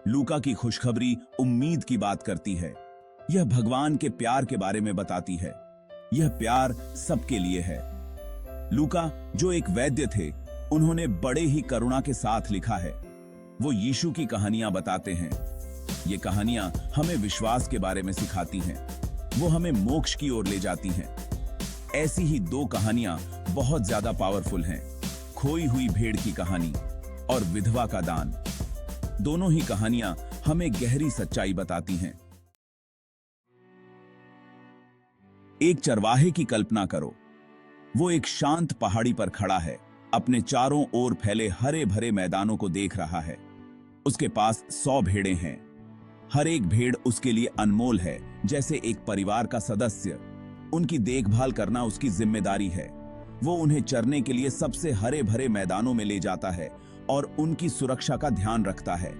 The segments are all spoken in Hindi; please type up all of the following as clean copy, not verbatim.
लूका की खुशखबरी उम्मीद की बात करती है। यह भगवान के प्यार के बारे में बताती है। यह प्यार सबके लिए है। लूका जो एक वैद्य थे, उन्होंने बड़े ही करुणा के साथ लिखा है। वो यीशु की कहानियां बताते हैं। ये कहानियां हमें विश्वास के बारे में सिखाती हैं। वो हमें मोक्ष की ओर ले जाती हैं। ऐसी ही दो कहानियां बहुत ज्यादा पावरफुल हैं। खोई हुई भेड़ की कहानी और विधवा का दान। दोनों ही कहानियां हमें गहरी सच्चाई बताती हैं। एक चरवाहे की कल्पना करो। वो एक शांत पहाड़ी पर खड़ा है, अपने चारों ओर फैले हरे भरे मैदानों को देख रहा है। उसके पास 100 भेड़ें हैं। हर एक भेड़ उसके लिए अनमोल है, जैसे एक परिवार का सदस्य। उनकी देखभाल करना उसकी जिम्मेदारी है। वो उन्हें चरने के लिए सबसे हरे भरे मैदानों में ले जाता है और उनकी सुरक्षा का ध्यान रखता है।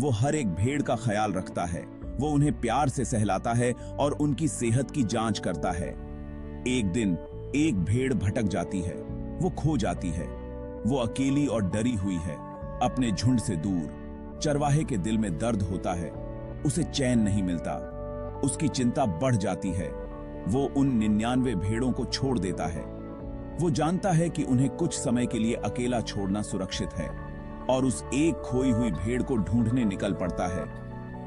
वो हर एक भेड़ का ख्याल रखता है। वो उन्हें प्यार से सहलाता है और उनकी सेहत की जांच करता है। एक दिन एक भेड़ भटक जाती है। वो खो जाती है। वो अकेली और डरी हुई है, अपने झुंड से दूर। चरवाहे के दिल में दर्द होता है। उसे चैन नहीं मिलता। उसकी चिंता बढ़ जाती है। वो उन 99 भेड़ों को छोड़ देता है। वो जानता है कि उन्हें कुछ समय के लिए अकेला छोड़ना सुरक्षित है और उस एक खोई हुई भेड़ को ढूंढने निकल पड़ता है।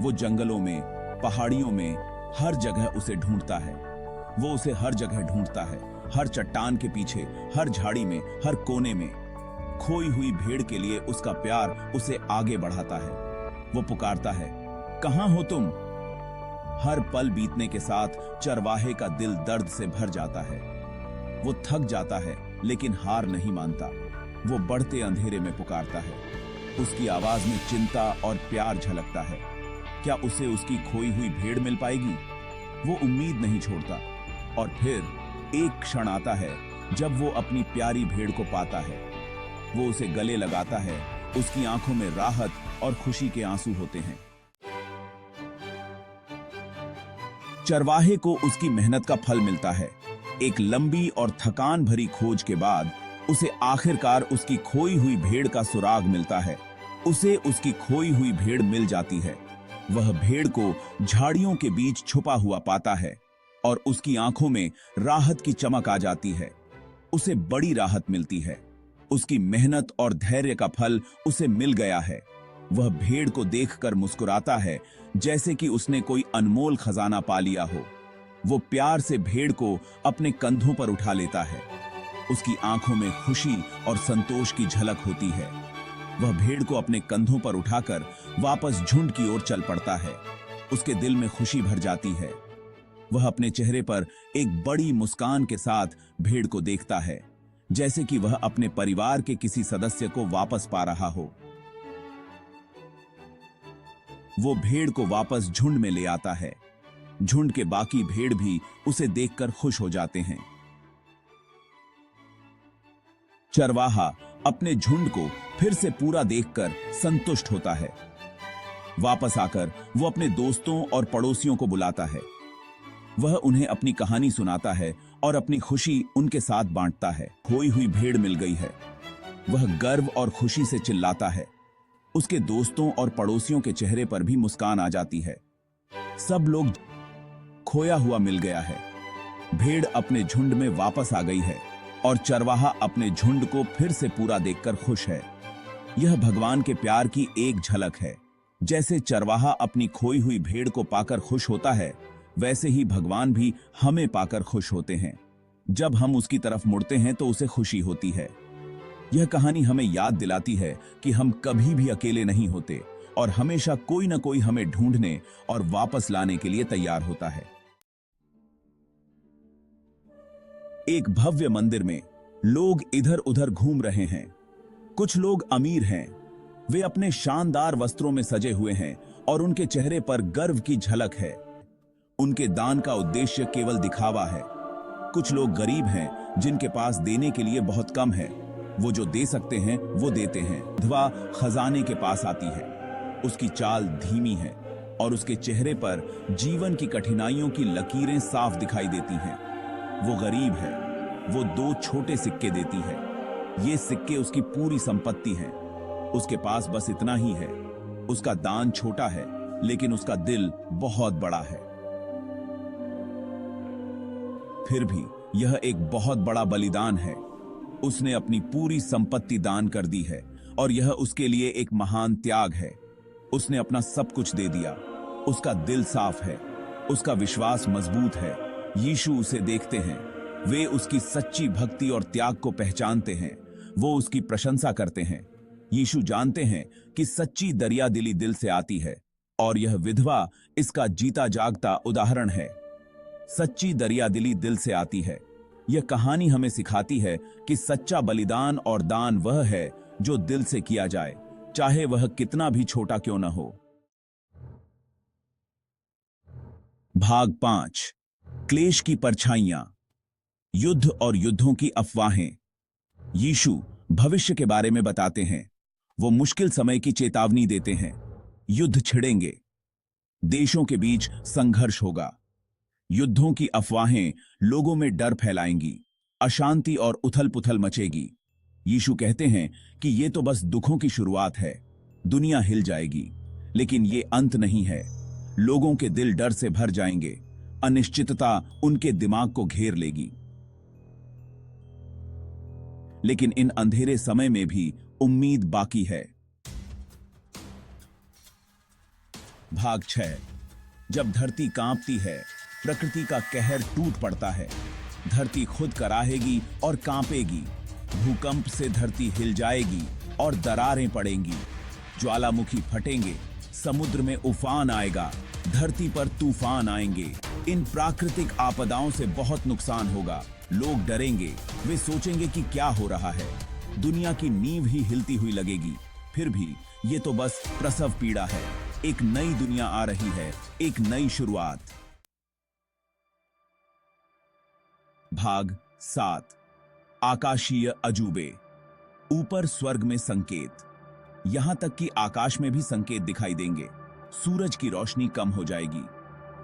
वो जंगलों में, पहाड़ियों में, हर जगह उसे ढूंढता है। वो उसे हर जगह ढूंढता है, हर चट्टान के पीछे, हर झाड़ी में, हर कोने में। खोई हुई भेड़ के लिए उसका प्यार उसे आगे बढ़ाता है। वो पुकारता है, कहां हो तुम? हर पल बीतने के साथ चरवाहे का दिल दर्द से भर जाता है। वो थक जाता है, लेकिन हार नहीं मानता। वो बढ़ते अंधेरे में पुकारता है। उसकी आवाज में चिंता और प्यार झलकता है। क्या उसे उसकी खोई हुई भेड़ मिल पाएगी? वो उम्मीद नहीं छोड़ता। और फिर एक क्षण आता है जब वो अपनी प्यारी भेड़ को पाता है। वो उसे गले लगाता है। उसकी आंखों में राहत और खुशी के आंसू होते हैं। चरवाहे को उसकी मेहनत का फल मिलता है। एक लंबी और थकान भरी खोज के बाद उसे आखिरकार उसकी खोई हुई भेड़ का सुराग मिलता है। उसे उसकी खोई हुई भेड़ मिल जाती है। वह भेड़ को झाड़ियों के बीच छुपा हुआ पाता है और उसकी आंखों में राहत की चमक आ जाती है। उसे बड़ी राहत मिलती है। उसकी मेहनत और धैर्य का फल उसे मिल गया है। वह भेड़ को देखकर मुस्कुराता है, जैसे कि उसने कोई अनमोल खजाना पा लिया हो। वो प्यार से भेड़ को अपने कंधों पर उठा लेता है। उसकी आंखों में खुशी और संतोष की झलक होती है। वह भेड़ को अपने कंधों पर उठाकर वापस झुंड की ओर चल पड़ता है। उसके दिल में खुशी भर जाती है। वह अपने चेहरे पर एक बड़ी मुस्कान के साथ भेड़ को देखता है, जैसे कि वह अपने परिवार के किसी सदस्य को वापस पा रहा हो। वो भेड़ को वापस झुंड में ले आता है। झुंड के बाकी भेड़ भी उसे देखकर खुश हो जाते हैं। चरवाहा अपने झुंड को फिर से पूरा देखकर संतुष्ट होता है। वापस आकर वो अपने दोस्तों और पड़ोसियों को बुलाता है। वह उन्हें अपनी कहानी सुनाता है और अपनी खुशी उनके साथ बांटता है। खोई हुई भेड़ मिल गई है। वह गर्व और खुशी से चिल्लाता है। उसके दोस्तों और पड़ोसियों के चेहरे पर भी मुस्कान आ जाती है। सब लोग खोया हुआ मिल गया है। भेड़ अपने झुंड में वापस आ गई है और चरवाहा अपने झुंड को फिर से पूरा देखकर खुश है। यह भगवान के प्यार की एक झलक है। जैसे चरवाहा अपनी खोई हुई भेड़ को पाकर खुश होता है, वैसे ही भगवान भी हमें पाकर खुश होते हैं। जब हम उसकी तरफ मुड़ते हैं तो उसे खुशी होती है। यह कहानी हमें याद दिलाती है कि हम कभी भी अकेले नहीं होते और हमेशा कोई न कोई हमें ढूंढने और वापस लाने के लिए तैयार होता है। एक भव्य मंदिर में लोग इधर उधर घूम रहे हैं। कुछ लोग अमीर हैं। वे अपने शानदार वस्त्रों में सजे हुए हैं और उनके चेहरे पर गर्व की झलक है। उनके दान का उद्देश्य केवल दिखावा है। कुछ लोग गरीब हैं, जिनके पास देने के लिए बहुत कम है। वो जो दे सकते हैं वो देते हैं। विधवा खजाने के पास आती है। उसकी चाल धीमी है और उसके चेहरे पर जीवन की कठिनाइयों की लकीरें साफ दिखाई देती हैं। वो गरीब है। वो 2 छोटे सिक्के देती है। ये सिक्के उसकी पूरी संपत्ति हैं। उसके पास बस इतना ही है। उसका दान छोटा है, लेकिन उसका दिल बहुत बड़ा है। फिर भी यह एक बहुत बड़ा बलिदान है। उसने अपनी पूरी संपत्ति दान कर दी है और यह उसके लिए एक महान त्याग है। उसने अपना सब कुछ दे दिया। उसका दिल साफ है, उसका विश्वास मजबूत है। यीशु उसे देखते हैं, वे उसकी सच्ची भक्ति और त्याग को पहचानते हैं। वो उसकी प्रशंसा करते हैं। यीशु जानते हैं कि सच्ची दरिया दिली दिल से आती है और यह विधवा इसका जीता जागता उदाहरण है। सच्ची दरिया दिली दिल से आती है। यह कहानी हमें सिखाती है कि सच्चा बलिदान और दान वह है जो दिल से किया जाए, चाहे वह कितना भी छोटा क्यों न हो। भाग 5। क्लेश की परछाइयां, युद्ध और युद्धों की अफवाहें। यीशु भविष्य के बारे में बताते हैं। वो मुश्किल समय की चेतावनी देते हैं। युद्ध छिड़ेंगे, देशों के बीच संघर्ष होगा। युद्धों की अफवाहें लोगों में डर फैलाएंगी, अशांति और उथल-पुथल मचेगी। यीशु कहते हैं कि ये तो बस दुखों की शुरुआत है। दुनिया हिल जाएगी, लेकिन ये अंत नहीं है। लोगों के दिल डर से भर जाएंगे, अनिश्चितता उनके दिमाग को घेर लेगी। लेकिन इन अंधेरे समय में भी उम्मीद बाकी है। भाग 6। जब धरती कांपती है, प्रकृति का कहर टूट पड़ता है। धरती खुद कराहेगी और कांपेगी। भूकंप से धरती हिल जाएगी और दरारें पड़ेंगी। ज्वालामुखी फटेंगे, समुद्र में उफान आएगा, धरती पर तूफान आएंगे। इन प्राकृतिक आपदाओं से बहुत नुकसान होगा। लोग डरेंगे, वे सोचेंगे कि क्या हो रहा है। दुनिया की नींव ही हिलती हुई लगेगी। फिर भी ये तो बस प्रसव पीड़ा है। एक नई दुनिया आ रही है, एक नई शुरुआत। भाग 7। आकाशीय अजूबे। ऊपर स्वर्ग में संकेत। यहां तक कि आकाश में भी संकेत दिखाई देंगे। सूरज की रोशनी कम हो जाएगी,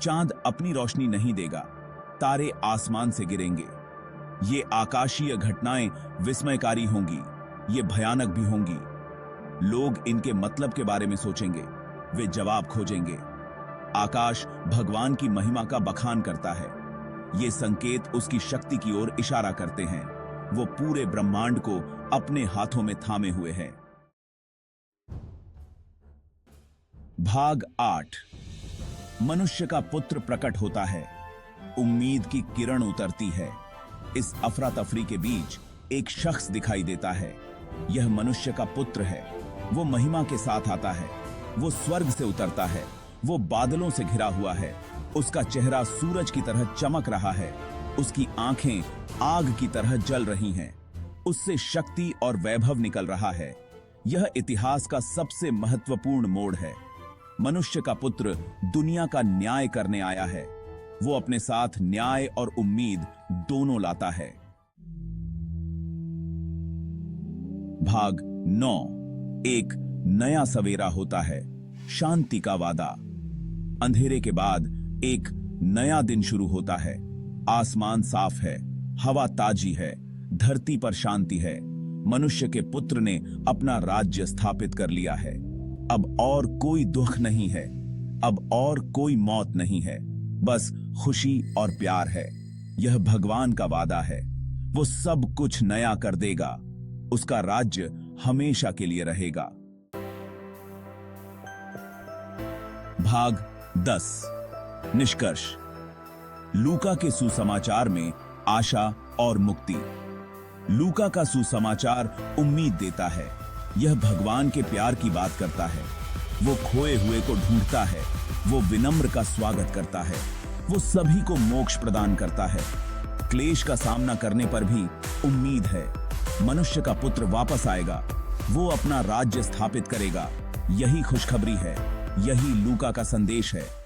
चांद अपनी रोशनी नहीं देगा, तारे आसमान से गिरेंगे। ये आकाशीय घटनाएं विस्मयकारी होंगी, ये भयानक भी होंगी। लोग इनके मतलब के बारे में सोचेंगे, वे जवाब खोजेंगे। आकाश भगवान की महिमा का बखान करता है। ये संकेत उसकी शक्ति की ओर इशारा करते हैं। वो पूरे ब्रह्मांड को अपने हाथों में थामे हुए हैं। भाग 8। मनुष्य का पुत्र प्रकट होता है। उम्मीद की किरण उतरती है। इस अफरा तफरी के बीच एक शख्स दिखाई देता है। यह मनुष्य का पुत्र है। वो महिमा के साथ आता है। वो स्वर्ग से उतरता है। वो बादलों से घिरा हुआ है। उसका चेहरा सूरज की तरह चमक रहा है। उसकी आंखें आग की तरह जल रही हैं। उससे शक्ति और वैभव निकल रहा है। यह इतिहास का सबसे महत्वपूर्ण मोड़ है। मनुष्य का पुत्र दुनिया का न्याय करने आया है। वो अपने साथ न्याय और उम्मीद दोनों लाता है। भाग 9। एक नया सवेरा होता है। शांति का वादा। अंधेरे के बाद एक नया दिन शुरू होता है। आसमान साफ है, हवा ताजी है, धरती पर शांति है। मनुष्य के पुत्र ने अपना राज्य स्थापित कर लिया है। अब और कोई दुख नहीं है, अब और कोई मौत नहीं है, बस खुशी और प्यार है। यह भगवान का वादा है। वो सब कुछ नया कर देगा। उसका राज्य हमेशा के लिए रहेगा। भाग 10। निष्कर्ष। लूका के सुसमाचार में आशा और मुक्ति। लूका का सुसमाचार उम्मीद देता है। यह भगवान के प्यार की बात करता है। वो खोए हुए को ढूंढता है। वो विनम्र का स्वागत करता है। वो सभी को मोक्ष प्रदान करता है। क्लेश का सामना करने पर भी उम्मीद है। मनुष्य का पुत्र वापस आएगा। वो अपना राज्य स्थापित करेगा। यही खुशखबरी है। यही लूका का संदेश है।